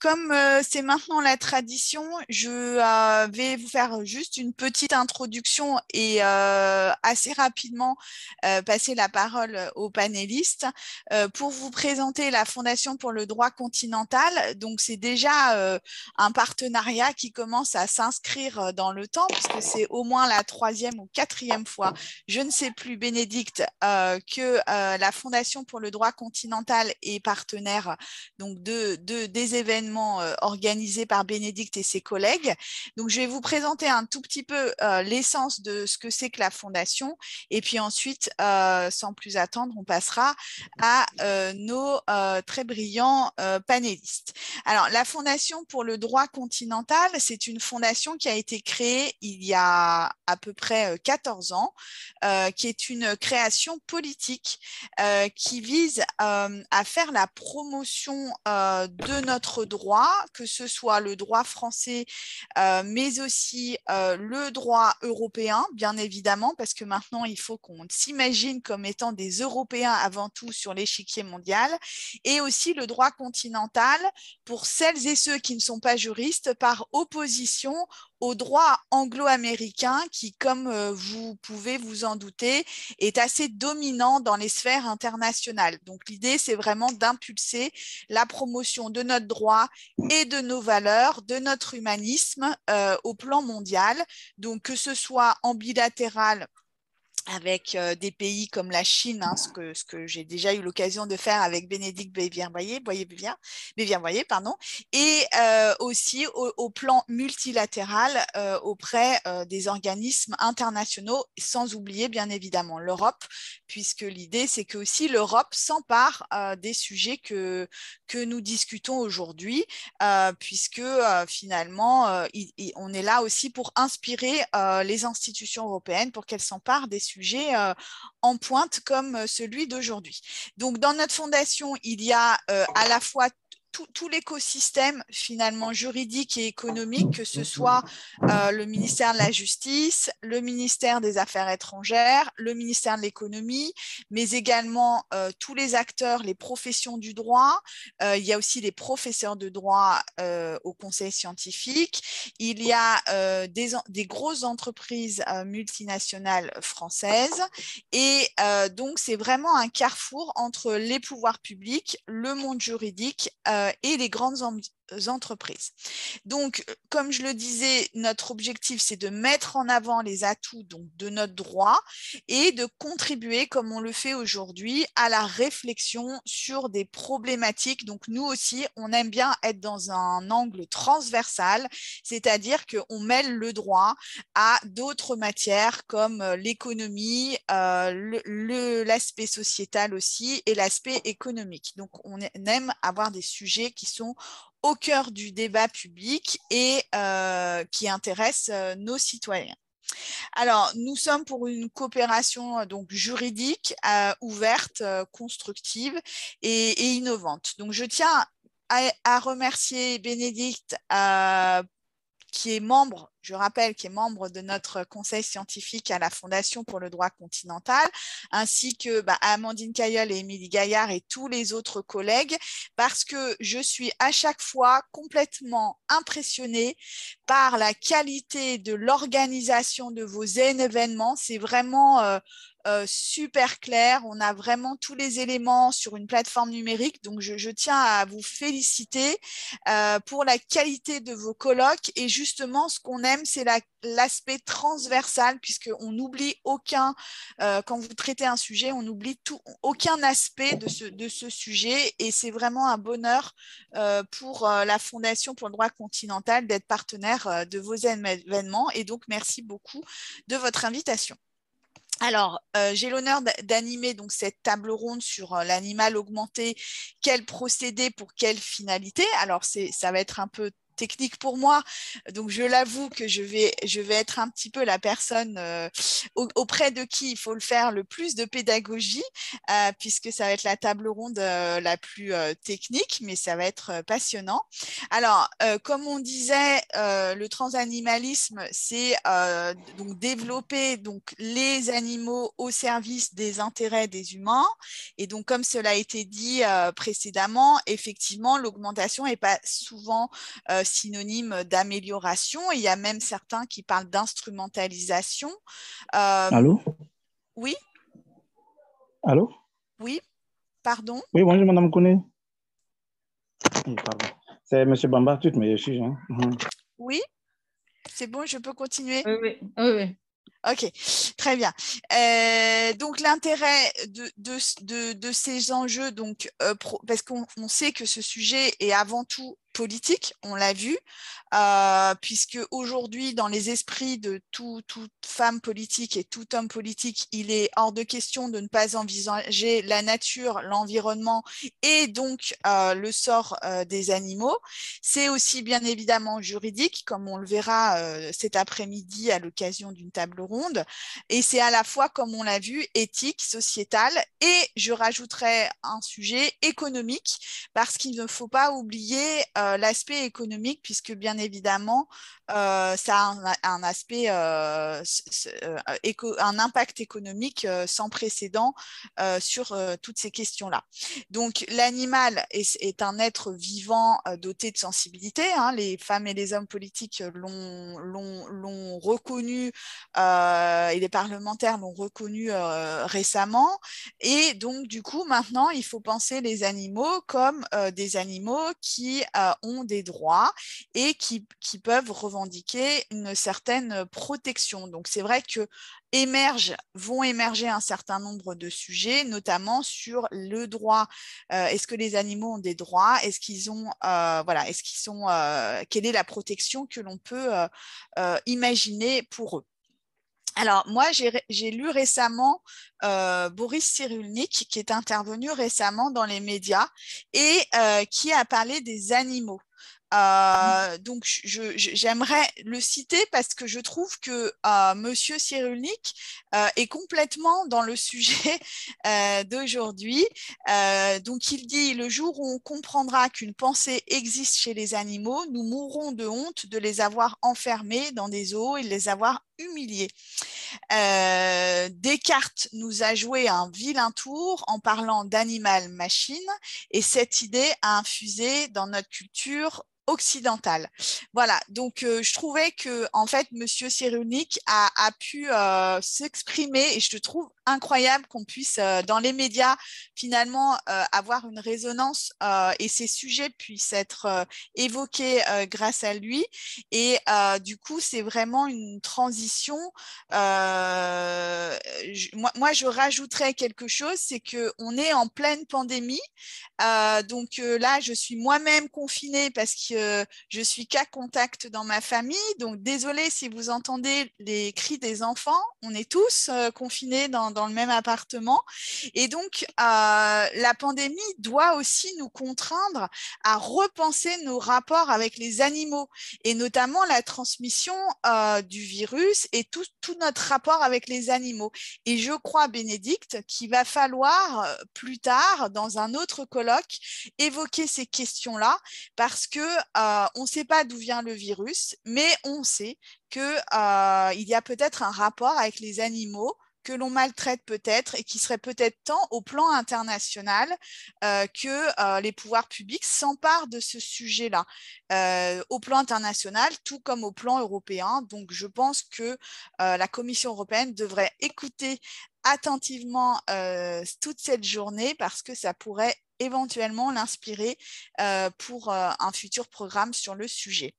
comme c'est maintenant la tradition, je vais vous faire juste une petite introduction et assez rapidement passer la parole aux panélistes pour vous présenter la Fondation pour le droit continental. Donc, c'est déjà un partenariat qui commence à s'inscrire dans le temps, puisque c'est au moins la troisième ou quatrième fois, je ne sais plus, Bénédicte, que la Fondation pour le droit continental est partenaire donc des événements organisés par Bénédicte et ses collègues. Donc, je vais vous présenter un tout petit peu l'essence de ce que c'est que la Fondation. Et puis ensuite, sans plus attendre, on passera à nos très brillants panélistes. Alors, la Fondation pour le droit continental, c'est une fondation qui a été créée il y a à peu près 14 ans, qui est une création politique qui vise à faire la promotion de notre droit, que ce soit le droit français, mais aussi le droit européen, bien évidemment, parce que maintenant, il faut qu'on s'imagine comme étant des Européens avant tout sur l'échiquier mondial, et aussi le droit continental pour celles et ceux qui ne sont pas juristes, par opposition au droit anglo-américain qui, comme vous pouvez vous en douter, est assez dominant dans les sphères internationales. Donc, l'idée, c'est vraiment d'impulser la promotion de notre droit et de nos valeurs, de notre humanisme au plan mondial. Donc, que ce soit en bilatéral avec des pays comme la Chine, hein, ce que j'ai déjà eu l'occasion de faire avec Bénédicte Bévien-Boyer, pardon, et aussi au plan multilatéral auprès des organismes internationaux, sans oublier bien évidemment l'Europe, puisque l'idée c'est que aussi l'Europe s'empare des sujets que nous discutons aujourd'hui, puisque finalement on est là aussi pour inspirer les institutions européennes pour qu'elles s'emparent des sujets en pointe comme celui d'aujourd'hui. Donc, dans notre fondation, il y a à la fois tout l'écosystème finalement juridique et économique, que ce soit le ministère de la Justice, le ministère des Affaires étrangères, le ministère de l'Économie, mais également tous les acteurs, les professions du droit. Il y a aussi des professeurs de droit au conseil scientifique. Il y a des grosses entreprises multinationales françaises. Et donc, c'est vraiment un carrefour entre les pouvoirs publics, le monde juridique et les grandes entreprises. Donc, comme je le disais, notre objectif, c'est de mettre en avant les atouts donc, de notre droit et de contribuer, comme on le fait aujourd'hui, à la réflexion sur des problématiques. Donc, nous aussi, on aime bien être dans un angle transversal, c'est-à-dire qu'on mêle le droit à d'autres matières comme l'économie, l'aspect sociétal aussi et l'aspect économique. Donc, on aime avoir des sujets qui sont au cœur du débat public et qui intéresse nos citoyens. Alors, nous sommes pour une coopération donc juridique, ouverte, constructive et innovante. Donc, je tiens à remercier Bénédicte qui est membre, je rappelle, qui est membre de notre conseil scientifique à la Fondation pour le droit continental, ainsi que Amandine Cailleul et Émilie Gaillard et tous les autres collègues, parce que je suis à chaque fois complètement impressionnée par la qualité de l'organisation de vos événements. C'est vraiment super clair. On a vraiment tous les éléments sur une plateforme numérique. Donc, je tiens à vous féliciter pour la qualité de vos colloques. Et justement, ce qu'on aime, c'est l'aspect transversal, puisqu'on n'oublie aucun, quand vous traitez un sujet, on n'oublie aucun aspect de ce sujet. Et c'est vraiment un bonheur pour la Fondation pour le droit continental d'être partenaire de vos événements. Et donc, merci beaucoup de votre invitation. Alors, j'ai l'honneur d'animer donc cette table ronde sur l'animal augmenté, quel procédé pour quelle finalité. Alors, ça va être un peu technique pour moi. Donc, je l'avoue que je vais être un petit peu la personne auprès de qui il faut le faire le plus de pédagogie, puisque ça va être la table ronde la plus technique, mais ça va être passionnant. Alors, comme on disait, le transanimalisme, c'est donc développer donc, les animaux au service des intérêts des humains. Et donc, comme cela a été dit précédemment, effectivement, l'augmentation n'est pas souvent synonyme d'amélioration. Il y a même certains qui parlent d'instrumentalisation. Euh, Allô? oui, Allô? oui, pardon. Oui, bonjour, Madame Kone. Oui, pardon. C'est M. Bamba, tout me suis, hein. Oui, c'est bon, je peux continuer. Oui, oui, oui, oui. Ok, très bien. Donc l'intérêt de ces enjeux, donc, parce qu'on sait que ce sujet est avant tout politique, on l'a vu, puisque aujourd'hui, dans les esprits de toute femme politique et tout homme politique, il est hors de question de ne pas envisager la nature, l'environnement et donc le sort des animaux. C'est aussi bien évidemment juridique, comme on le verra cet après-midi à l'occasion d'une table ronde, et c'est à la fois, comme on l'a vu, éthique, sociétal, et je rajouterais un sujet économique, parce qu'il ne faut pas oublier l'aspect économique, puisque bien évidemment, ça a un aspect, un impact économique sans précédent sur toutes ces questions-là. Donc, l'animal est un être vivant doté de sensibilité. Hein. Les femmes et les hommes politiques l'ont reconnu et les parlementaires l'ont reconnu récemment. Et donc, du coup, maintenant, il faut penser les animaux comme des animaux qui ont des droits et qui peuvent revendiquer une certaine protection. Donc, c'est vrai que vont émerger un certain nombre de sujets, notamment sur le droit. Est-ce que les animaux ont des droits? Est-ce qu'ils ont, voilà, est-ce qu'ils sont, quelle est la protection que l'on peut imaginer pour eux? Alors, moi, j'ai lu récemment Boris Cyrulnik, qui est intervenu récemment dans les médias et qui a parlé des animaux. Donc, j'aimerais le citer parce que je trouve que Monsieur Cyrulnik est complètement dans le sujet d'aujourd'hui. Donc, il dit, le jour où on comprendra qu'une pensée existe chez les animaux, nous mourrons de honte de les avoir enfermés dans des zoos et de les avoir humiliés. Descartes nous a joué un vilain tour en parlant d'animal-machine, et cette idée a infusé dans notre culture occidentale. Voilà, donc je trouvais que en fait Monsieur Cyrulnik a pu s'exprimer, et je trouve incroyable qu'on puisse dans les médias finalement avoir une résonance et ces sujets puissent être évoqués grâce à lui. Et du coup, c'est vraiment une transition. Moi, je rajouterais quelque chose, c'est qu'on est en pleine pandémie. Donc là, je suis moi-même confinée parce que je suis cas contact dans ma famille. Donc désolée si vous entendez les cris des enfants. On est tous confinés dans le même appartement. Et donc, la pandémie doit aussi nous contraindre à repenser nos rapports avec les animaux, et notamment la transmission du virus et tout notre rapport avec les animaux. Et je crois, Bénédicte, qu'il va falloir plus tard, dans un autre colloque, évoquer ces questions-là, parce que on ne sait pas d'où vient le virus, mais on sait qu'il y a peut-être un rapport avec les animaux que l'on maltraite peut-être, et qui serait peut-être temps au plan international que les pouvoirs publics s'emparent de ce sujet-là au plan international, tout comme au plan européen. Donc, je pense que la Commission européenne devrait écouter attentivement toute cette journée, parce que ça pourrait éventuellement l'inspirer pour un futur programme sur le sujet.